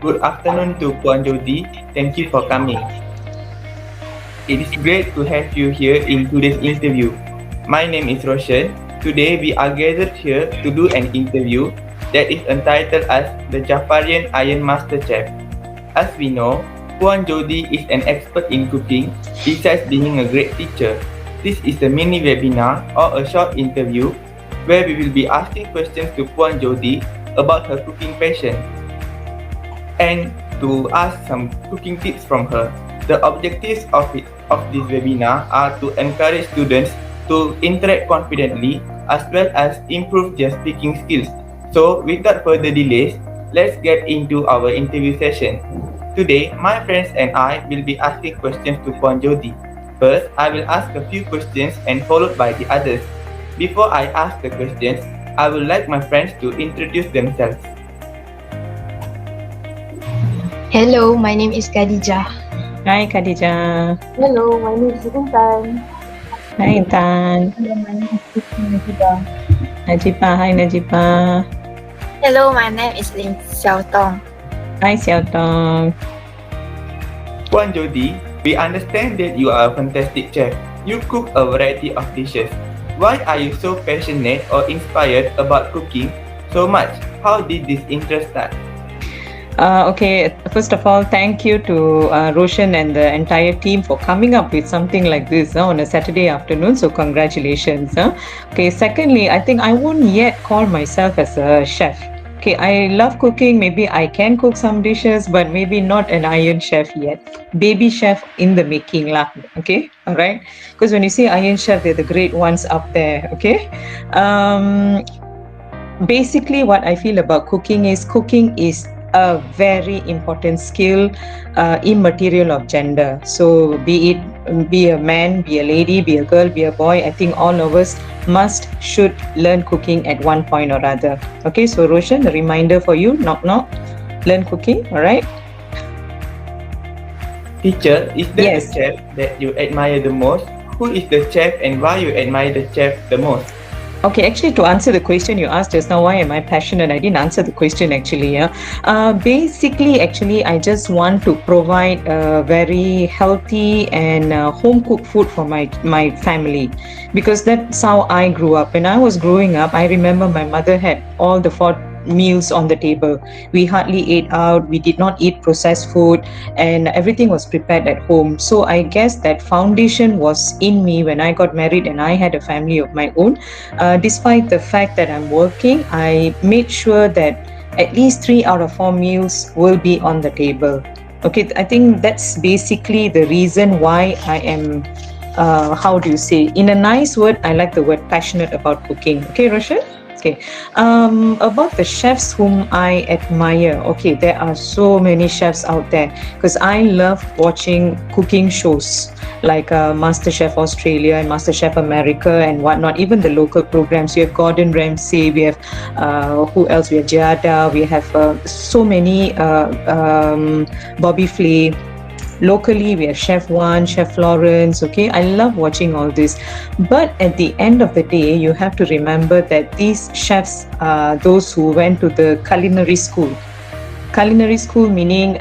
Good afternoon to Puan Jody. Thank you for coming. It is great to have you here in today's interview. My name is Roshan. Today we are gathered here to do an interview that is entitled as the Jaafarian Iron Master Chef. As we know, Puan Jody is an expert in cooking besides being a great teacher. This is a mini webinar or a short interview where we will be asking questions to Puan Jody about her cooking passion and to ask some cooking tips from her. The objectives of this webinar are to encourage students to interact confidently as well as improve their speaking skills. So without further delays, let's get into our interview session. Today, my friends and I will be asking questions to Puan Jody. First, I will ask a few questions and followed by the others. Before I ask the questions, I would like my friends to introduce themselves. Hello, my name is Khadijah. Hi Khadijah. Hello, my name is Intan. Hi Intan. Hello, my name is Najibah. Najibah. Hi Najibah. Hello, my name is Lim Xiao Tong. Hi Xiao Tong. Puan Jody, we understand that you are a fantastic chef. You cook a variety of dishes. Why are you so passionate or inspired about cooking so much? How did this interest start? Okay, first of all, thank you to Roshan and the entire team for coming up with something like this on a Saturday afternoon. So congratulations. Okay, secondly, I think I won't yet call myself as a chef. Okay, I love cooking. Maybe I can cook some dishes, but maybe not an iron chef yet. Baby chef in the making lah. Okay, all right. Because when you say iron chef, they're the great ones up there. Okay. Basically, what I feel about cooking is a very important skill, immaterial of gender. So be a man, be a lady, be a girl, be a boy, I think all of us should learn cooking at one point or other. Okay, so Roshan, a reminder for you, knock knock, learn cooking, all right? Teacher, is there Yes. a chef that you admire the most? Who is the chef and why you admire the chef the most? Okay, actually, to answer the question you asked just now, why am I passionate? I didn't answer the question actually. Basically, I just want to provide a very healthy and home cooked food for my family, because that's how I grew up. When I was growing up, I remember my mother had all the four meals on the table. We hardly ate out. We did not eat processed food, and everything was prepared at home. So I guess that foundation was in me when I got married and I had a family of my own. Despite the fact that I'm working, I made sure that at least 3 out of 4 meals will be on the table. Okay, I think that's basically the reason why I am, how do you say, in a nice word, I like the word passionate about cooking. Okay, Roshan? Okay, about the chefs whom I admire. Okay, there are so many chefs out there because I love watching cooking shows like MasterChef Australia and MasterChef America and whatnot. Even the local programs. We have Gordon Ramsay. We have who else? We have Giada. We have so many. Bobby Flay. Locally, we have Chef Juan, Chef Florence. Okay, I love watching all this. But at the end of the day, you have to remember that these chefs are those who went to the culinary school. Culinary school meaning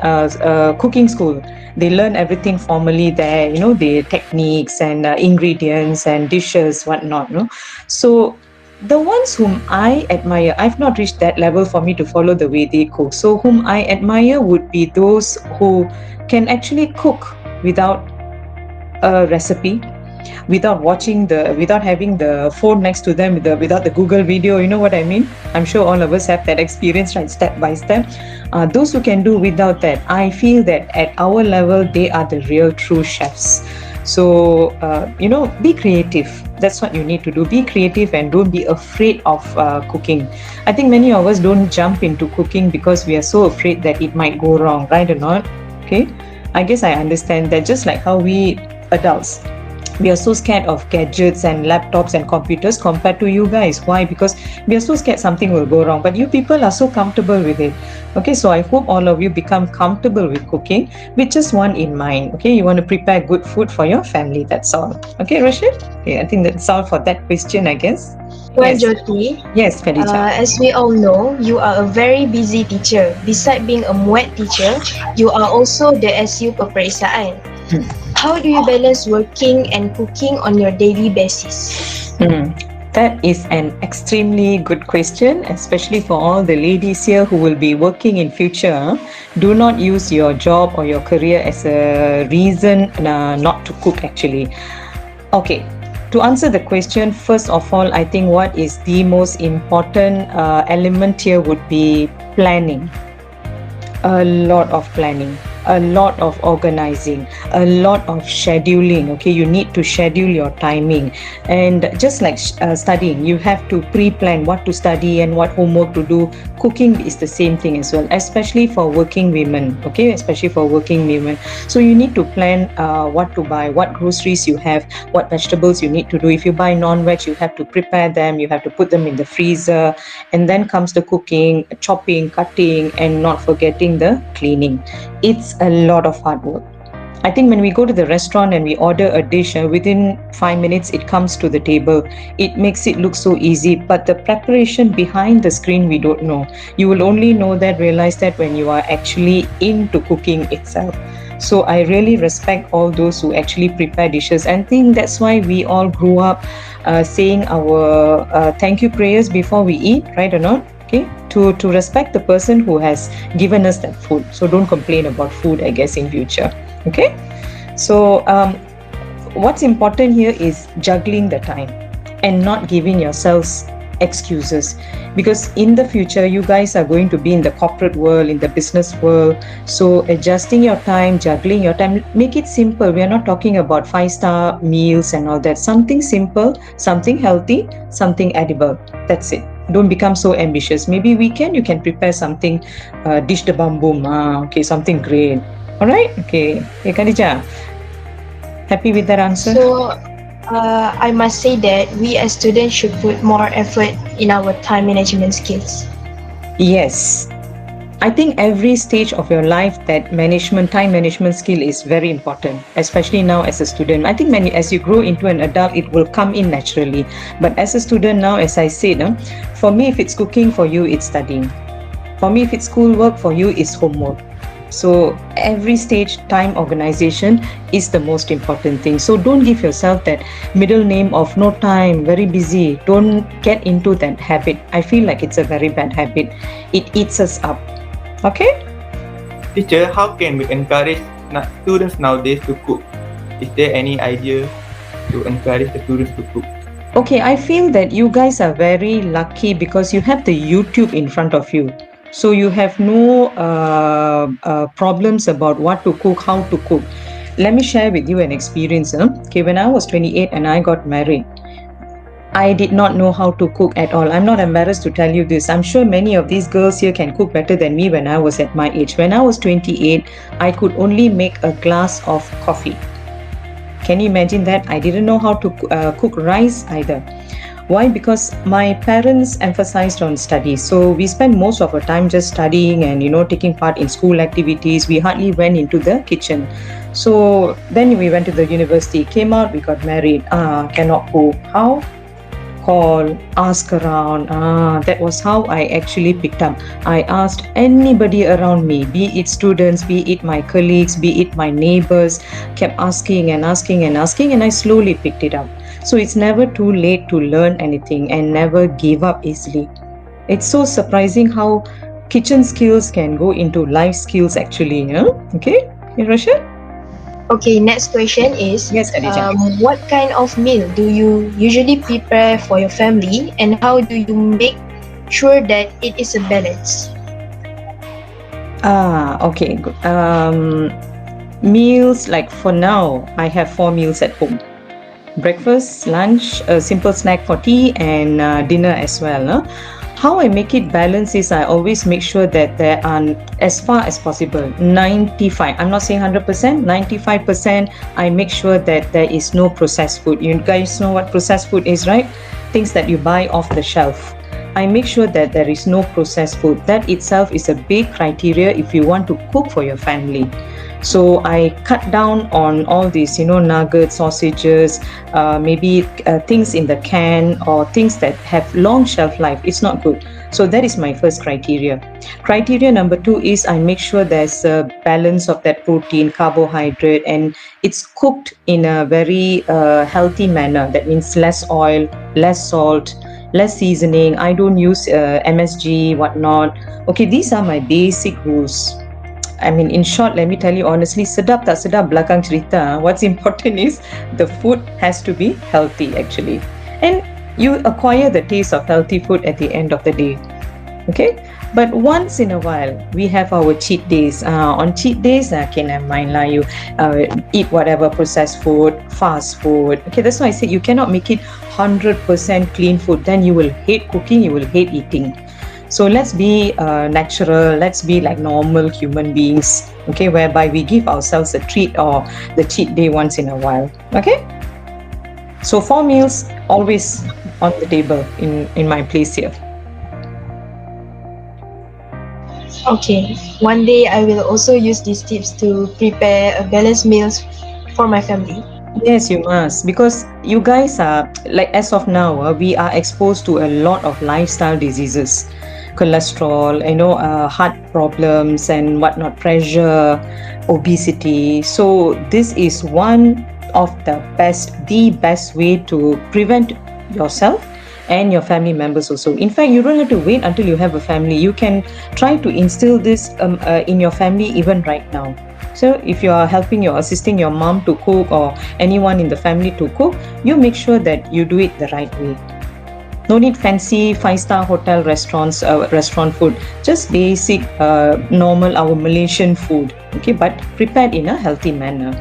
cooking school. They learn everything formally there, the techniques and ingredients and dishes, whatnot. So the ones whom I admire, I've not reached that level for me to follow the way they cook. So whom I admire would be those who can actually cook without a recipe, without having the phone next to them, without the Google video. You know what I mean? I'm sure all of us have that experience, right? Step by step. Those who can do without that, I feel that at our level, they are the real true chefs. So, be creative. That's what you need to do. Be creative and don't be afraid of cooking. I think many of us don't jump into cooking because we are so afraid that it might go wrong, right or not? Okay, I guess I understand that. Just like how we adults, We are so scared of gadgets and laptops and computers compared to you guys. Why? Because we are so scared something will go wrong, but you people are so comfortable with it. Okay, so I hope all of you become comfortable with cooking with just one in mind. Okay, you want to prepare good food for your family. That's all. Okay, Rashid? Okay, I think that's all for that question, I guess. Well, Yes. Jyoti, Yes, Khadija. as we all know, you are a very busy teacher. Besides being a MUET teacher, you are also the SU peperiksaan. How do you balance working and cooking on your daily basis? That is an extremely good question, especially for all the ladies here who will be working in future. Do not use your job or your career as a reason not to cook actually. Okay, to answer the question, first of all, I think what is the most important element here would be planning. A lot of planning, a lot of organizing, a lot of scheduling. Okay, you need to schedule your timing, and just like studying, you have to pre-plan what to study and what homework to do. Cooking is the same thing as well, especially for working women. Okay, especially for working women. So you need to plan what to buy, what groceries you have, what vegetables you need to do. If you buy non-veg, you have to prepare them, you have to put them in the freezer, and then comes the cooking, chopping, cutting, and not forgetting the cleaning. It's a lot of hard work. I think when we go to the restaurant and we order a dish, within 5 minutes it comes to the table. It makes it look so easy, but the preparation behind the screen we don't know. You will only realize that when you are actually into cooking itself. So I really respect all those who actually prepare dishes, and think that's why we all grew up saying our thank you prayers before we eat, right or not? Okay, to respect the person who has given us that food. So don't complain about food, I guess, in future. Okay, so what's important here is juggling the time and not giving yourselves excuses, because in the future you guys are going to be in the corporate world, in the business world. So adjusting your time, juggling your time, make it simple. We are not talking about 5-star meals and all that. Something simple, something healthy, something edible. That's it. Don't become so ambitious. Maybe you can prepare something dish the bamboo, okay, something great. All right, okay. Hey, Khadija, happy with that answer? So, I must say that we as students should put more effort in our time management skills. Yes, I think every stage of your life, that time management skill is very important, especially now as a student. I think as you grow into an adult, it will come in naturally. But as a student now, as I said, for me, if it's cooking, for you, it's studying. For me, if it's schoolwork, for you, it's homework. So every stage, time organization is the most important thing. So don't give yourself that middle name of no time, very busy. Don't get into that habit. I feel like it's a very bad habit. It eats us up. Okay? Teacher, how can we encourage students nowadays to cook? Is there any idea to encourage the students to cook? Okay, I feel that you guys are very lucky because you have the YouTube in front of you. So you have no problems about what to cook, how to cook. Let me share with you an experience. Okay, when I was 28 and I got married, I did not know how to cook at all. I'm not embarrassed to tell you this. I'm sure many of these girls here can cook better than me when I was at my age. When I was 28, I could only make a glass of coffee. Can you imagine that? I didn't know how to cook rice either. Why? Because my parents emphasized on studies. So we spent most of our time just studying and, taking part in school activities. We hardly went into the kitchen. So then we went to the university, came out, we got married. Cannot cook. How? Call, ask around. That was how I actually picked up. I asked anybody around me, be it students, be it my colleagues, be it my neighbors, kept asking and asking and asking, and I slowly picked it up. So it's never too late to learn anything, and never give up easily. It's so surprising how kitchen skills can go into life skills actually. Okay, Rashid? Okay, next question is, Yes, Khadija. what kind of meal do you usually prepare for your family, and how do you make sure that it is a balance? Okay, good. Meals, like for now, I have 4 meals at home. Breakfast, lunch, a simple snack for tea, and dinner as well. How I make it balance is I always make sure that there are, as far as possible, 95, I'm not saying 100%, 95%, I make sure that there is no processed food. You guys know what processed food is, right? Things that you buy off the shelf. I make sure that there is no processed food. That itself is a big criteria if you want to cook for your family. So I cut down on all these, nuggets, sausages, maybe things in the can or things that have long shelf life. It's not good. So that is my first criteria. Criteria number 2 is I make sure there's a balance of that protein, carbohydrate, and it's cooked in a very healthy manner. That means less oil, less salt, less seasoning. I don't use MSG, whatnot. Okay, these are my basic rules. I mean, in short, let me tell you honestly, sedap tak sedap belakang cerita. What's important is the food has to be healthy actually. And you acquire the taste of healthy food at the end of the day. Okay? But once in a while, we have our cheat days. On cheat days, okay, never mind lah, you eat whatever processed food, fast food. Okay, that's why I said you cannot make it 100% clean food. Then you will hate cooking, you will hate eating. So let's be natural, let's be like normal human beings, okay, whereby we give ourselves a treat or the cheat day once in a while, okay? So 4 meals always on the table in my place here. Okay, one day I will also use these tips to prepare a balanced meals for my family. Yes, you must, because you guys are, like as of now, we are exposed to a lot of lifestyle diseases. Cholesterol, heart problems and whatnot, pressure, obesity. So this is one of the best way to prevent yourself and your family members also. In fact, you don't have to wait until you have a family. You can try to instill this in your family even right now. So if you are assisting your mom to cook or anyone in the family to cook, you make sure that you do it the right way. No need fancy 5-star hotel restaurant food. Just basic, normal, our Malaysian food. Okay, but prepared in a healthy manner.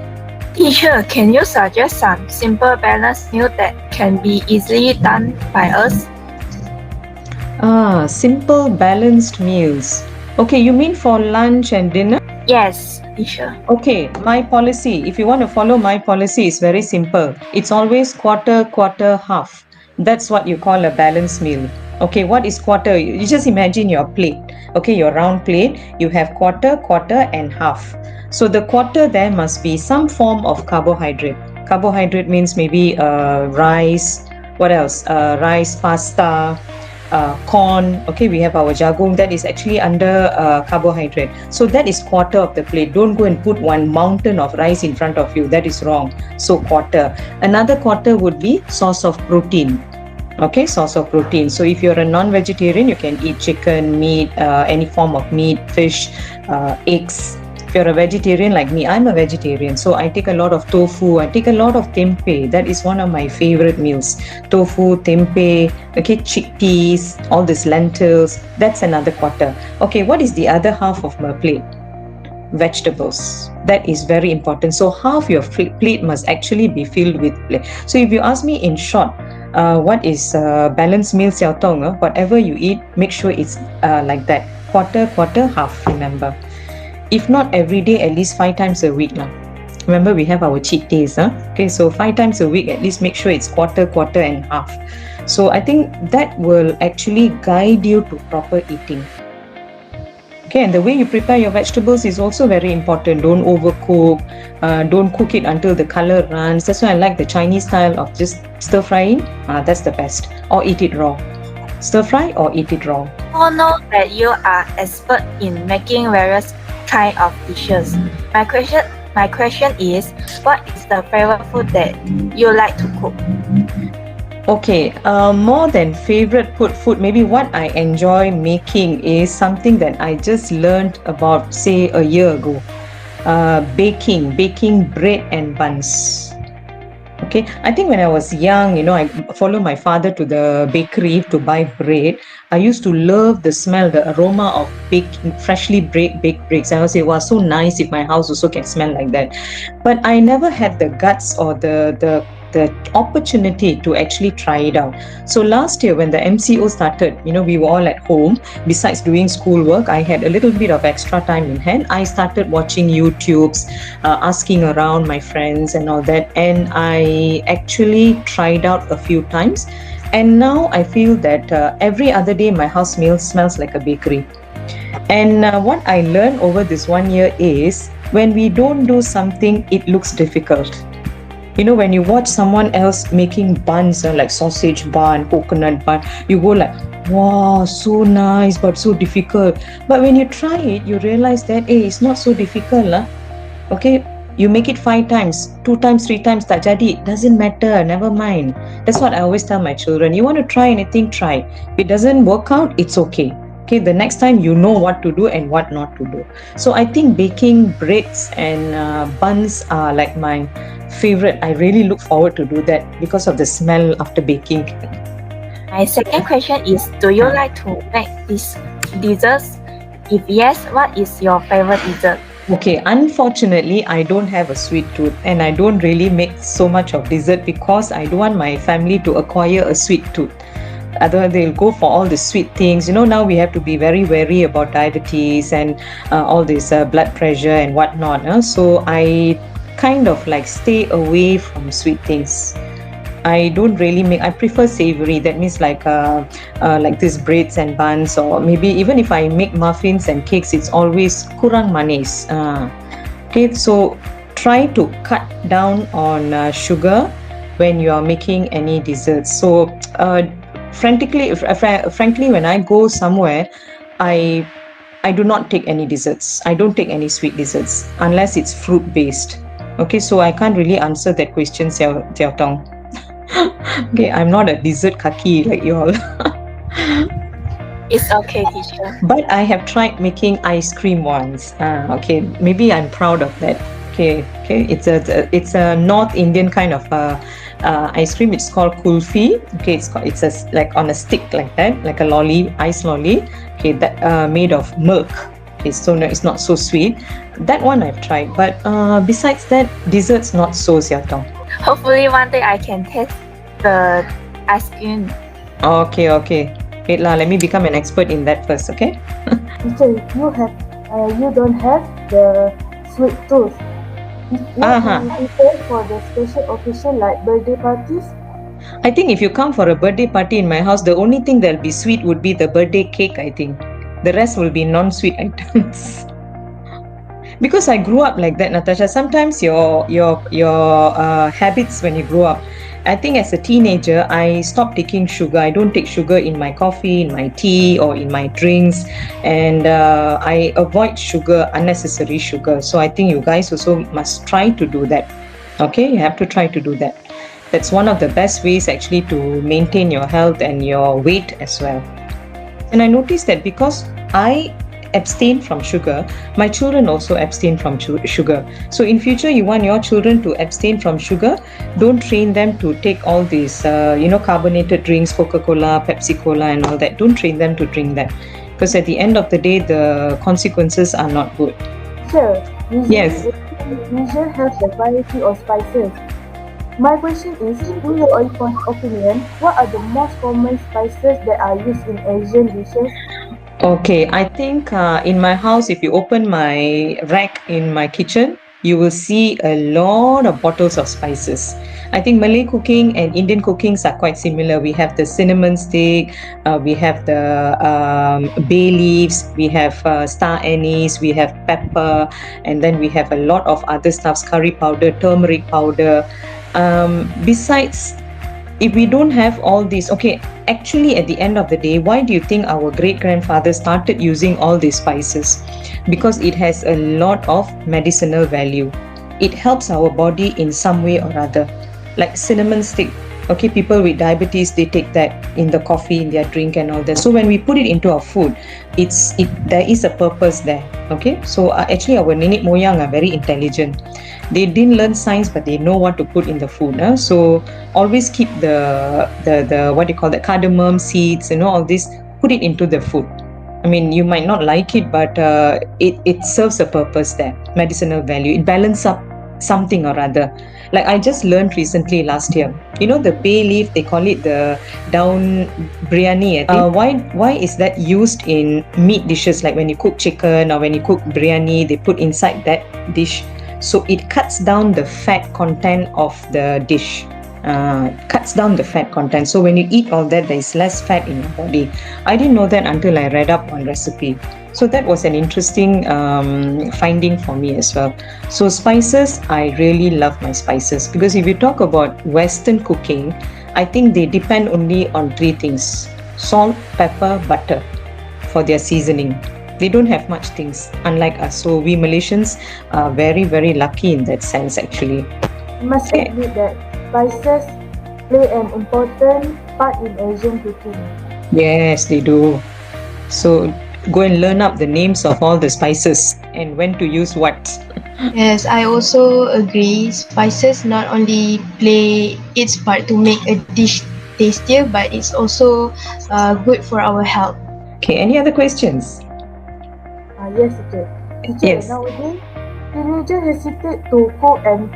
Teacher, can you suggest some simple balanced meal that can be easily done by us? Simple balanced meals. Okay, you mean for lunch and dinner? Yes, teacher. Okay, my policy, if you want to follow my policy, is very simple. It's always quarter, half. That's what you call a balanced meal. Okay, what is quarter? You just imagine your plate. Okay, your round plate, you have quarter, and half. So the quarter there must be some form of carbohydrate. Carbohydrate means maybe rice, what else? Rice, pasta, corn. Okay, we have our jagung, that is actually under carbohydrate. So that is quarter of the plate. Don't go and put one mountain of rice in front of you. That is wrong. So quarter. Another quarter would be source of protein. Okay, source of protein. So if you're a non-vegetarian, you can eat chicken, meat, any form of meat, fish, eggs. If you're a vegetarian like me, I'm a vegetarian, so I take a lot of tofu, I take a lot of tempeh. That is one of my favorite meals. Tofu, tempeh, okay, chickpeas, all these lentils. That's another quarter. Okay, what is the other half of my plate? Vegetables. That is very important. So half your plate must actually be filled with plate. So if you ask me in short, what is balanced meal, Xiao Tong? Whatever you eat, make sure it's like that. Quarter, half, remember. If not every day, at least 5 times a week. Remember, we have our cheat days. Okay, so 5 times a week, at least make sure it's quarter, and half. So I think that will actually guide you to proper eating. Okay, and the way you prepare your vegetables is also very important. Don't overcook. Don't cook it until the color runs. That's why I like the Chinese style of just stir frying. That's the best. Or eat it raw. Stir fry or eat it raw. I know that you are expert in making various kind of dishes. My question is, what is the favorite food that you like to cook? Okay, more than favorite food, maybe what I enjoy making is something that I just learned about, say, a year ago. Baking bread and buns. Okay, I think when I was young, I followed my father to the bakery to buy bread. I used to love the smell, the aroma of freshly baked breads. I would say, so nice if my house also can smell like that. But I never had the guts or the the opportunity to actually try it out. So last year when the MCO started, we were all at home. Besides doing schoolwork, I had a little bit of extra time in hand. I started watching YouTubes, asking around my friends and all that, and I actually tried out a few times. And now I feel that every other day my house meal smells like a bakery. And what I learned over this 1 year is when we don't do something, it looks difficult. When you watch someone else making buns, like sausage bun, coconut bun, you go like, wow, so nice, but so difficult. But when you try it, you realize that, hey, it's not so difficult. Okay, you make it 5 times, 2 times, 3 times, tak jadi, doesn't matter, never mind. That's what I always tell my children. You want to try anything, try. If it doesn't work out, it's okay. Okay, the next time you know what to do and what not to do. So I think baking breads and buns are like my favorite. I really look forward to do that because of the smell after baking. My second question is, do you like to make these desserts? If yes, what is your favorite dessert? Okay, unfortunately, I don't have a sweet tooth and I don't really make so much of dessert because I don't want my family to acquire a sweet tooth. Otherwise, they'll go for all the sweet things. Now we have to be very wary about diabetes and all this blood pressure and whatnot. So I kind of like stay away from sweet things. I don't really make. I prefer savory. That means like this breads and buns, or maybe even if I make muffins and cakes, it's always kurang manis. Okay, so try to cut down on sugar when you are making any desserts. So frankly, when I go somewhere, I do not take any desserts. I don't take any sweet desserts unless it's fruit based. Okay, so I can't really answer that question, Xiao Tong. Okay, I'm not a dessert kaki like you all. It's okay, teacher. But I have tried making ice cream once. Okay, maybe I'm proud of that. Okay, it's a North Indian kind of ice cream. It's called kulfi. Okay, it's like on a stick like that, like a lolly, ice lolly. Okay, that made of milk. Okay, so no, it's not so sweet. That one I've tried, but besides that, desserts not so, Xiaotong. Hopefully one day I can taste the ice cream. Okay. Wait lah, let me become an expert in that first, okay? Teacher, you don't have the sweet tooth. What do you prepare for the special occasion like birthday parties? I think if you come for a birthday party in my house, the only thing that'll be sweet would be the birthday cake, I think. The rest will be non-sweet items. Because I grew up like that, Natasha. Sometimes your habits when you grow up. I think as a teenager, I stopped taking sugar. I don't take sugar in my coffee, in my tea, or in my drinks, and I avoid sugar, unnecessary sugar. So I think you guys also must try to do that. Okay, you have to try to do that. That's one of the best ways actually to maintain your health and your weight as well. And I noticed that because I abstain from sugar, my children also abstain from sugar. So in future, you want your children to abstain from sugar. Don't train them to take all these carbonated drinks, Coca-Cola, Pepsi-Cola and all that. Don't train them to drink that, because at the end of the day, the consequences are not good. Sure. Yes. Asia has a variety of spices. My question is, in your opinion, what are the most common spices that are used in Asian dishes? Okay, I think in my house, if you open my rack in my kitchen, you will see a lot of bottles of spices. I think Malay cooking and Indian cookings are quite similar. We have the cinnamon stick, we have the bay leaves, we have star anise, we have pepper, and then we have a lot of other stuffs, curry powder, turmeric powder. Besides, if we don't have all these, okay, actually at the end of the day, why do you think our great-grandfather started using all these spices? Because it has a lot of medicinal value. It helps our body in some way or other. Like cinnamon stick, okay, people with diabetes, they take that in the coffee, in their drink and all that. So when we put it into our food, there is a purpose there, okay? So actually our nenek moyang are very intelligent. They didn't learn science, but they know what to put in the food. So always keep the what do you call that, cardamom seeds, all this, put it into the food. I mean, you might not like it, but it serves a purpose there, medicinal value. It balances up something or other. Like I just learned recently last year, you know, the bay leaf, they call it the down biryani, I think. Why is that used in meat dishes? Like when you cook chicken or when you cook biryani, they put inside that dish. So it cuts down the fat content of the dish. Cuts down the fat content. So when you eat all that, there is less fat in your body. I didn't know that until I read up on recipe. So that was an interesting finding for me as well. So spices, I really love my spices, because if you talk about Western cooking, I think they depend only on three things: salt, pepper, butter for their seasoning. They don't have much things, unlike us. So we Malaysians are very, very lucky in that sense, actually. I must admit that spices play an important part in Asian cooking. Yes, they do. So go and learn up the names of all the spices and when to use what. Yes, I also agree. Spices not only play its part to make a dish tastier, but it's also good for our health. Okay, any other questions? Yes, teacher. Yes. Nowadays, teenagers hesitate to cook and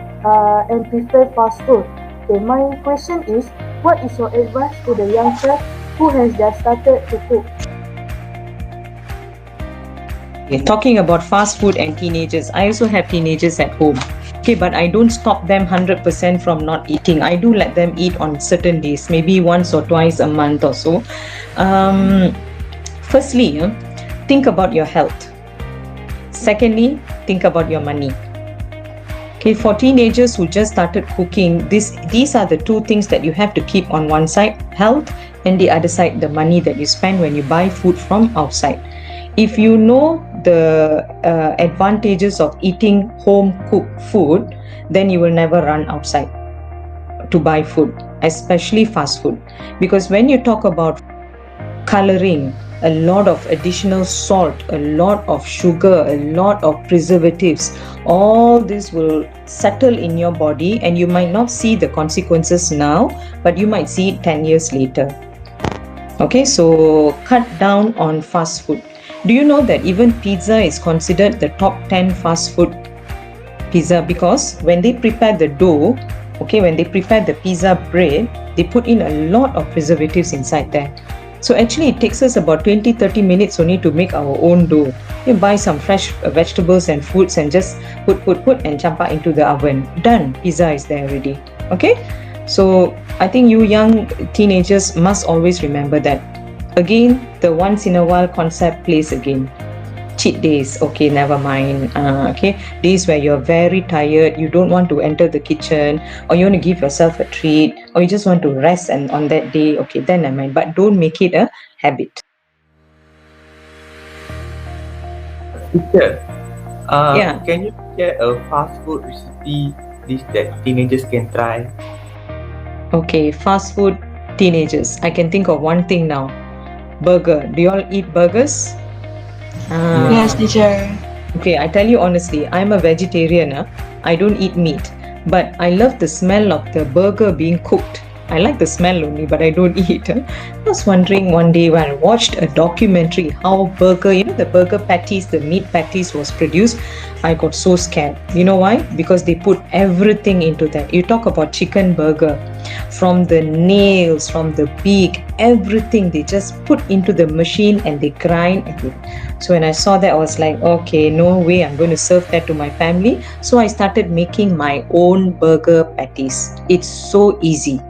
prefer fast food. Okay, my question is, what is your advice to the youngsters who has just started to cook? Okay, talking about fast food and teenagers, I also have teenagers at home. Okay, but I don't stop them 100% from not eating. I do let them eat on certain days, maybe once or twice a month or so. Firstly, think about your health. Secondly, think about your money. Okay, for teenagers who just started cooking, these are the two things that you have to keep on one side: health, and the other side, the money that you spend when you buy food from outside. If you know the advantages of eating home cooked food, then you will never run outside to buy food, especially fast food. Because when you talk about coloring, a lot of additional salt, a lot of sugar, a lot of preservatives, all this will settle in your body, and you might not see the consequences now, but you might see it 10 years later. Okay, so cut down on fast food. Do you know that even pizza is considered the top 10 fast food pizza? Because when they prepare the dough, okay, when they prepare the pizza bread, they put in a lot of preservatives inside there. So actually it takes us about 20-30 minutes only to make our own dough. You buy some fresh vegetables and fruits and just put and champa into the oven. Done. Pizza is there already. Okay? So I think you young teenagers must always remember that. Again, the once in a while concept plays again. Cheat days, okay, never mind. Okay, days where you're very tired, you don't want to enter the kitchen, or you want to give yourself a treat, or you just want to rest, and on that day, okay, then never mind. But don't make it a habit. Teacher, Yeah. can you share a fast food recipe dish that teenagers can try? Okay, fast food teenagers. I can think of one thing now. Burger. Do you all eat burgers? Yes, teacher. Okay, I tell you honestly, I'm a vegetarian. I don't eat meat, but I love the smell of the burger being cooked. I like the smell only, but I don't eat. I was wondering one day when I watched a documentary how burger, the burger patties, the meat patties was produced. I got so scared. You know why? Because they put everything into that. You talk about chicken burger, from the nails, from the beak, everything they just put into the machine and they grind it. So when I saw that, I was like, okay, no way, I'm going to serve that to my family. So I started making my own burger patties. It's so easy.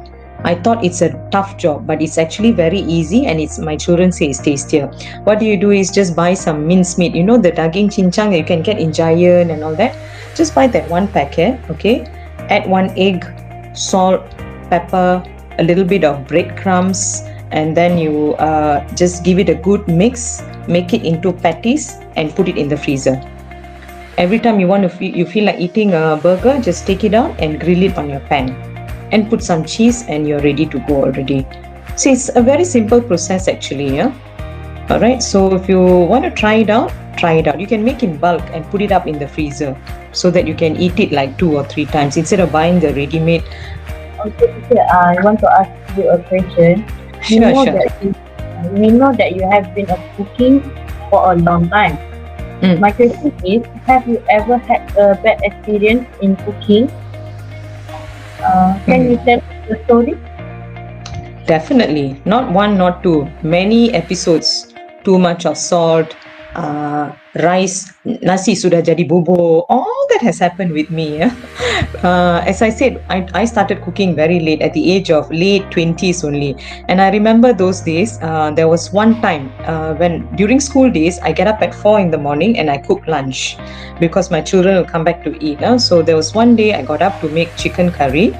I thought it's a tough job, but it's actually very easy, and my children say it's tastier. What you do is just buy some minced meat, the daging cincang that you can get in Giant and all that. Just buy that one packet, okay? Add 1 egg, salt, pepper, a little bit of breadcrumbs, and then you just give it a good mix, make it into patties and put it in the freezer. Every time you feel like eating a burger, just take it out and grill it on your pan and put some cheese and you're ready to go already. So it's a very simple process actually, yeah. All right, so if you want to try it out, you can make in bulk and put it up in the freezer so that you can eat it like 2 or 3 times instead of buying the ready-made. Okay, teacher, I want to ask you a question. Sure. We know that you have been cooking for a long time. My question is, have you ever had a bad experience in cooking? Can you tell the story? Definitely. Not one, not two. Many episodes. Too much of salt, rice, nasi sudah jadi bubur. All that has happened with me. Yeah? As I said, I started cooking very late, at the age of late 20s only. And I remember those days, there was one time when during school days, I get up at 4 in the morning and I cook lunch because my children will come back to eat. So there was one day I got up to make chicken curry.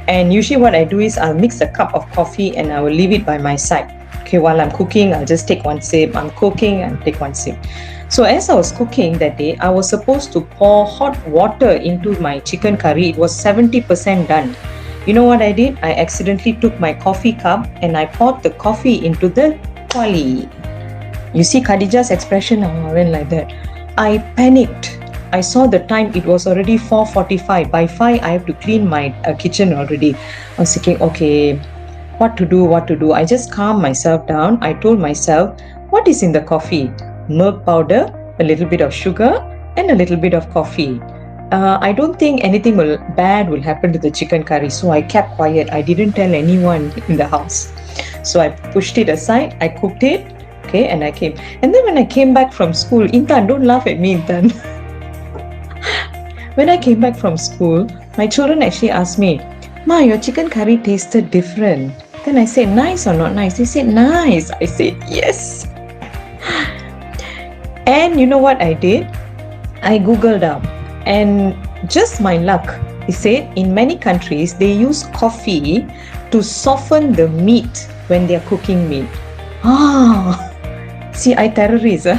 And usually what I do is I'll mix a cup of coffee and I will leave it by my side. Okay, while I'm cooking, I'll just take one sip. I'm cooking and take one sip. So as I was cooking that day, I was supposed to pour hot water into my chicken curry. It was 70% done. You know what I did? I accidentally took my coffee cup and I poured the coffee into the kuali. You see Khadija's expression? I went like that. I panicked. I saw the time, it was already 4:45. By 5, I have to clean my kitchen already. I was thinking, okay, what to do? I just calmed myself down. I told myself, what is in the coffee? Milk powder, a little bit of sugar, and a little bit of coffee. I don't think anything bad will happen to the chicken curry. So I kept quiet. I didn't tell anyone in the house. So I pushed it aside. I cooked it. Okay, and I came. And then when I came back from school, Intan, don't laugh at me, Intan. When I came back from school, my children actually asked me, Ma, your chicken curry tasted different. Then I said, nice or not nice? They said, nice. I said, yes. And you know what I did? I Googled up, and just my luck, they said in many countries, they use coffee to soften the meat when they are cooking meat. See, I terrorist.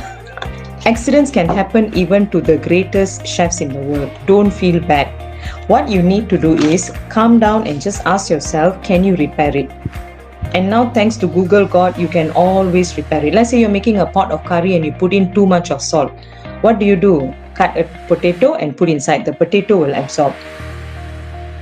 Accidents can happen even to the greatest chefs in the world. Don't feel bad. What you need to do is calm down and just ask yourself, can you repair it? And now thanks to Google God, you can always repair it. Let's say you're making a pot of curry and you put in too much of salt. What do? Cut a potato and put inside. The potato will absorb.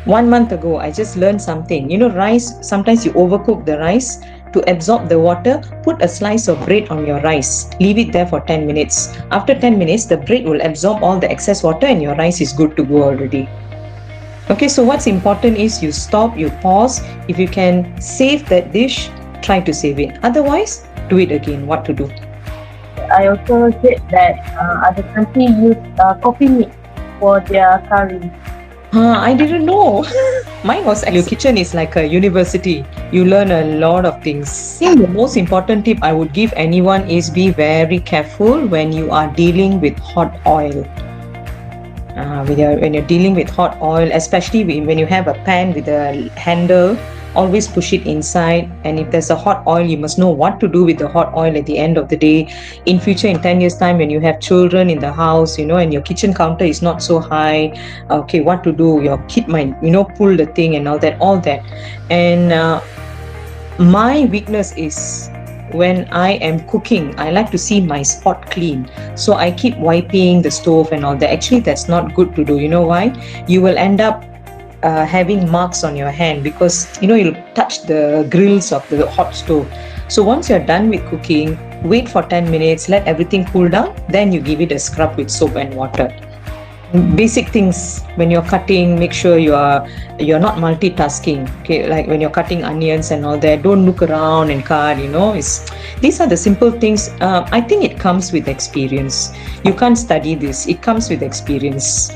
1 month ago, I just learned something. You know, rice, sometimes you overcook the rice. To absorb the water, put a slice of bread on your rice. Leave it there for 10 minutes. After 10 minutes, the bread will absorb all the excess water and your rice is good to go already. Okay, so what's important is you stop, you pause. If you can save that dish, try to save it. Otherwise, do it again. What to do? I also said that other countries use coffee meat for their curry. I didn't know. Mine was your kitchen is like a university. You learn a lot of things. I think the most important tip I would give anyone is be very careful when you are dealing with hot oil. When you're dealing with hot oil, especially when you have a pan with a handle, always push it inside. And if there's a hot oil, you must know what to do with the hot oil at the end of the day. In future, in 10 years time, when you have children in the house, and your kitchen counter is not so high, okay, what to do? Your kid might, pull the thing and all that. And my weakness is when I am cooking, I like to see my spot clean. So I keep wiping the stove and all that. Actually, that's not good to do. You know why? You will end up having marks on your hand because you'll touch the grills of the hot stove. So once you're done with cooking, wait for 10 minutes, let everything cool down, then you give it a scrub with soap and water. Basic things when you're cutting, make sure you're not multitasking. Okay, like when you're cutting onions and all that, don't look around and cut. These are the simple things. I think it comes with experience. You can't study this. It comes with experience.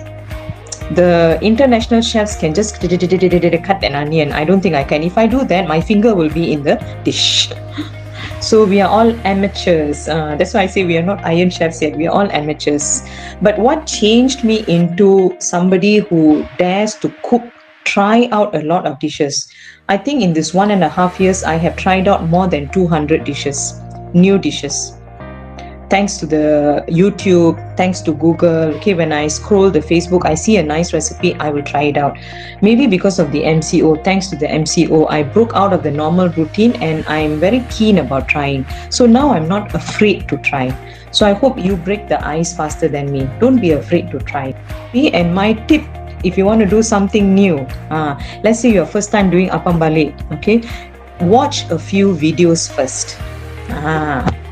The international chefs can just cut an onion. I don't think I can. If I do that, my finger will be in the dish. So we are all amateurs. That's why I say we are not iron chefs yet. We are all amateurs. But what changed me into somebody who dares to cook, try out a lot of dishes. I think in this 1.5 years, I have tried out more than 200 dishes, new dishes. Thanks to the YouTube, thanks to Google. Okay, when I scroll the Facebook, I see a nice recipe, I will try it out. Maybe because of the MCO, thanks to the MCO, I broke out of the normal routine and I'm very keen about trying. So now I'm not afraid to try. So I hope you break the ice faster than me. Don't be afraid to try. And my tip, if you want to do something new, let's say you're first time doing appam balik, okay? Watch a few videos first.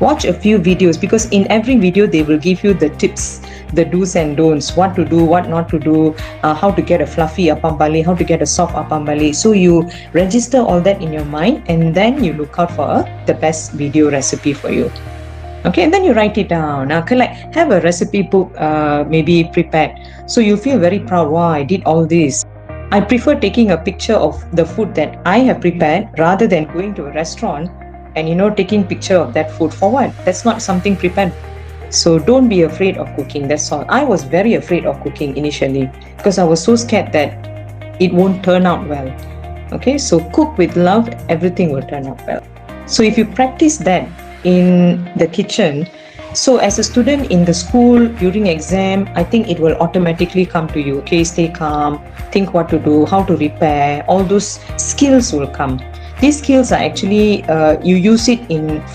Watch a few videos, because in every video they will give you the tips, the do's and don'ts, what to do, what not to do, how to get a fluffy appam bali, how to get a soft appam bali. So you register all that in your mind, and then you look out for the best video recipe for you. Okay, and then you write it down. Now, have a recipe book, maybe prepared, so you feel very proud. Wow, I did all this. I prefer taking a picture of the food that I have prepared rather than going to a restaurant and taking picture of that food. For what? That's not something prepared. So don't be afraid of cooking. That's all. I was very afraid of cooking initially because I was so scared that it won't turn out well. Okay, so cook with love, everything will turn out well. So if you practice that in the kitchen, so as a student in the school during exam, I think it will automatically come to you. Okay, stay calm, think what to do, how to repair, all those skills will come. These skills are actually you use it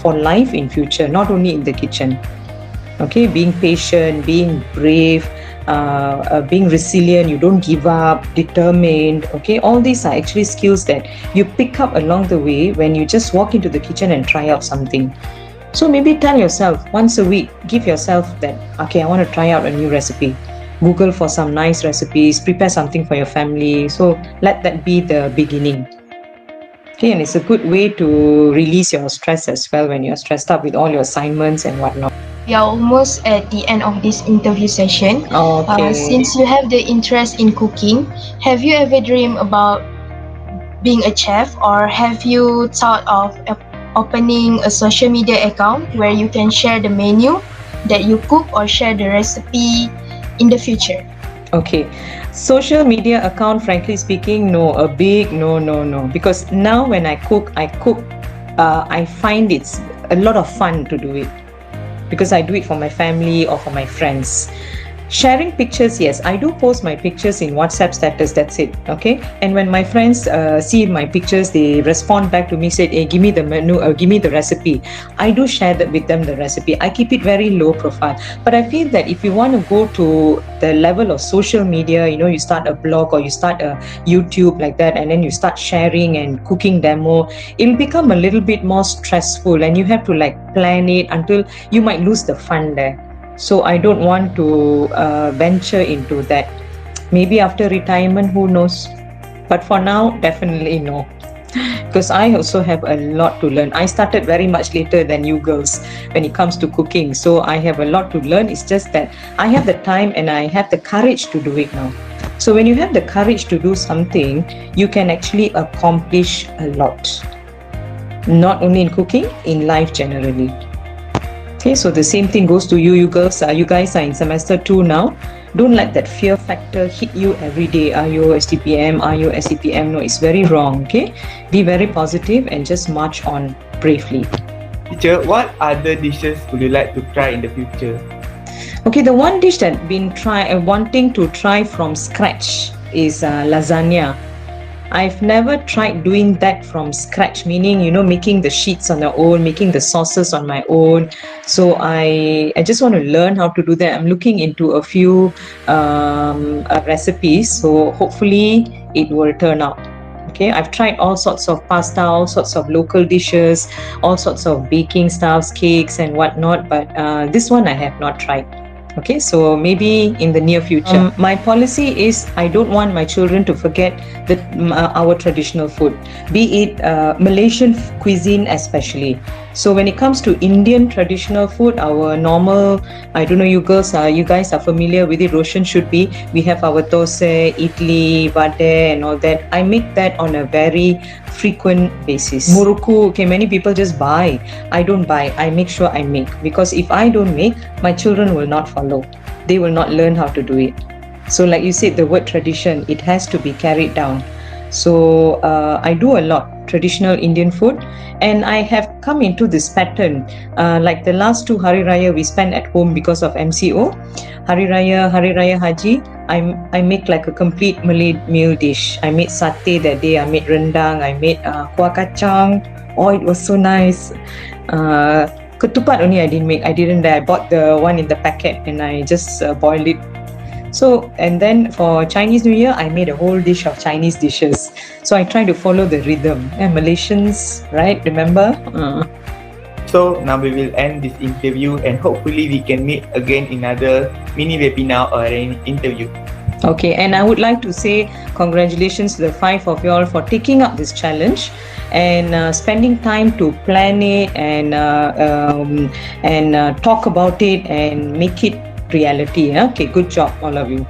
for life in future, not only in the kitchen. Okay, being patient, being brave, being resilient, you don't give up, determined. Okay, all these are actually skills that you pick up along the way when you just walk into the kitchen and try out something. So maybe tell yourself once a week, give yourself that, okay, I want to try out a new recipe. Google for some nice recipes, prepare something for your family. So let that be the beginning. Okay, and it's a good way to release your stress as well when you're stressed up with all your assignments and whatnot. We are almost at the end of this interview session. Okay. Since you have the interest in cooking, have you ever dreamed about being a chef, or have you thought of opening a social media account where you can share the menu that you cook or share the recipe in the future? Okay, social media account, frankly speaking, no, a big no. Because now when I cook, I find it's a lot of fun to do it because I do it for my family or for my friends. Sharing pictures, yes, I do post my pictures in WhatsApp status, that's it. Okay, and when my friends see my pictures, they respond back to me, said, hey, give me the menu, give me the recipe. I do share that with them, the recipe. I keep it very low profile, but I feel that if you want to go to the level of social media, you start a blog or you start a YouTube like that, and then you start sharing and cooking demo, it'll become a little bit more stressful, and you have to plan it until you might lose the fun there. So I don't want to venture into that. Maybe after retirement, who knows? But for now, definitely no. Because I also have a lot to learn. I started very much later than you girls when it comes to cooking. So I have a lot to learn. It's just that I have the time and I have the courage to do it now. So when you have the courage to do something, you can actually accomplish a lot. Not only in cooking, in life generally. Okay, so the same thing goes to you girls. You guys are in semester 2 now. Don't let that fear factor hit you every day. Are you STPM? Are you SEPM? No, it's very wrong. Okay, be very positive and just march on bravely. Teacher, what other dishes would you like to try in the future? Okay, the one dish that I've been wanting to try from scratch is lasagna. I've never tried doing that from scratch, meaning, making the sheets on their own, making the sauces on my own. So I just want to learn how to do that. I'm looking into a few recipes, so hopefully it will turn out. Okay, I've tried all sorts of pasta, all sorts of local dishes, all sorts of baking stuffs, cakes and whatnot, but this one I have not tried. Okay, so maybe in the near future. My policy is I don't want my children to forget our traditional food, be it Malaysian cuisine especially. So when it comes to Indian traditional food, our normal, I don't know, you guys are familiar with it, Roshan should be. We have our thosai, idli, vada and all that. I make that on a very frequent basis. Muruku, okay, many people just buy. I don't buy, I make sure I make, because if I don't make, my children will not follow. They will not learn how to do it. So like you said, the word tradition, it has to be carried down. So I do a lot traditional Indian food, and I have come into this pattern. Like the last 2 Hari Raya we spent at home because of MCO. Hari Raya Haji, I make like a complete Malay meal dish. I made satay that day, I made rendang, I made kuah kacang. Oh, it was so nice. Ketupat only I didn't make. I bought the one in the packet and I just boiled it. So, and then for Chinese New Year, I made a whole dish of Chinese dishes. So I try to follow the rhythm. And Malaysians, right? Remember? So So now we will end this interview and hopefully we can meet again in another mini webinar or an interview. Okay, and I would like to say congratulations to the 5 of you all for taking up this challenge and spending time to plan it and talk about it and make it reality. Okay, good job, all of you.